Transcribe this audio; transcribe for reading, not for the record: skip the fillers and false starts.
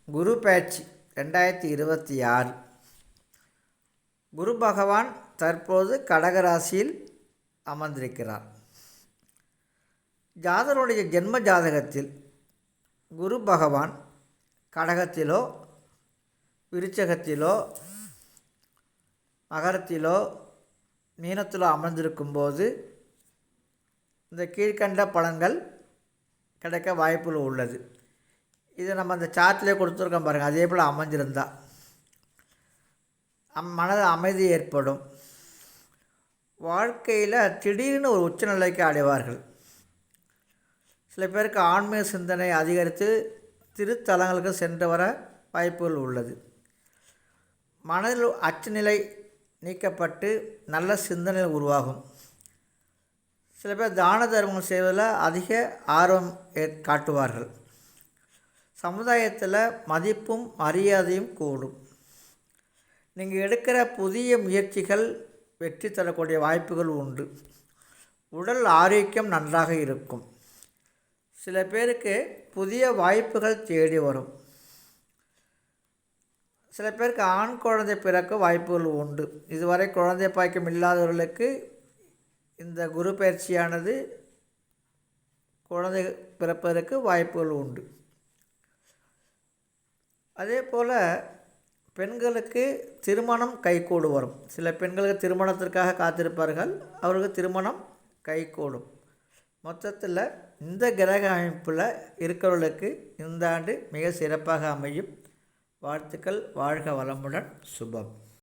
குரு பயிற்சி 2026. குரு பகவான் தற்போது கடகராசியில் அமர்ந்திருக்கிறார். ஜாதகருடைய ஜென்ம ஜாதகத்தில் குரு பகவான் கடகத்திலோ விருச்சகத்திலோ மகரத்திலோ மீனத்திலோ அமர்ந்திருக்கும்போது இந்த கீழ்கண்ட பலன்கள் கிடைக்க வாய்ப்புகள் உள்ளது. இது நம்ம அந்த சார்ட்டிலே கொடுத்துருக்கோம் பாருங்கள். அதே போல் அமைஞ்சிருந்தால் மனது அமைதி ஏற்படும். வாழ்க்கையில் திடீர்னு ஒரு உச்சநிலைக்கு அடைவார்கள். சில பேருக்கு ஆன்மீக சிந்தனை அதிகரித்து திருத்தலங்களுக்கு சென்று வர வாய்ப்புகள் உள்ளது. மனதில் அச்சநிலை நீக்கப்பட்டு நல்ல சிந்தனை உருவாகும். சில பேர் தான தர்மங்கள் செய்வதில் அதிக ஆர்வம் காட்டுவார்கள். சமுதாயத்தில் மதிப்பும் மரியாதையும் கூடும். நீங்கள் எடுக்கிற புதிய முயற்சிகள் வெற்றி தரக்கூடிய வாய்ப்புகள் உண்டு. உடல் ஆரோக்கியம் நன்றாக இருக்கும். சில பேருக்கு புதிய வாய்ப்புகள் தேடி வரும். சில பேருக்கு ஆண் குழந்தை பிறக்க வாய்ப்புகள் உண்டு. இதுவரை குழந்தை பாக்கியம் இல்லாதவர்களுக்கு இந்த குரு பயிற்சியானது குழந்தை பிறப்பதற்கு வாய்ப்புகள் உண்டு. அதே போல் பெண்களுக்கு திருமணம் கைகூடு வரும். சில பெண்களுக்கு திருமணத்திற்காக காத்திருப்பார்கள். அவர்களுக்கு திருமணம் கைகூடும். மொத்தத்தில் இந்த கிரக அமைப்பில் இருக்கிறவர்களுக்கு இந்த ஆண்டு மிக சிறப்பாக அமையும். வாழ்த்துக்கள். வாழ்க வளமுடன். சுபம்.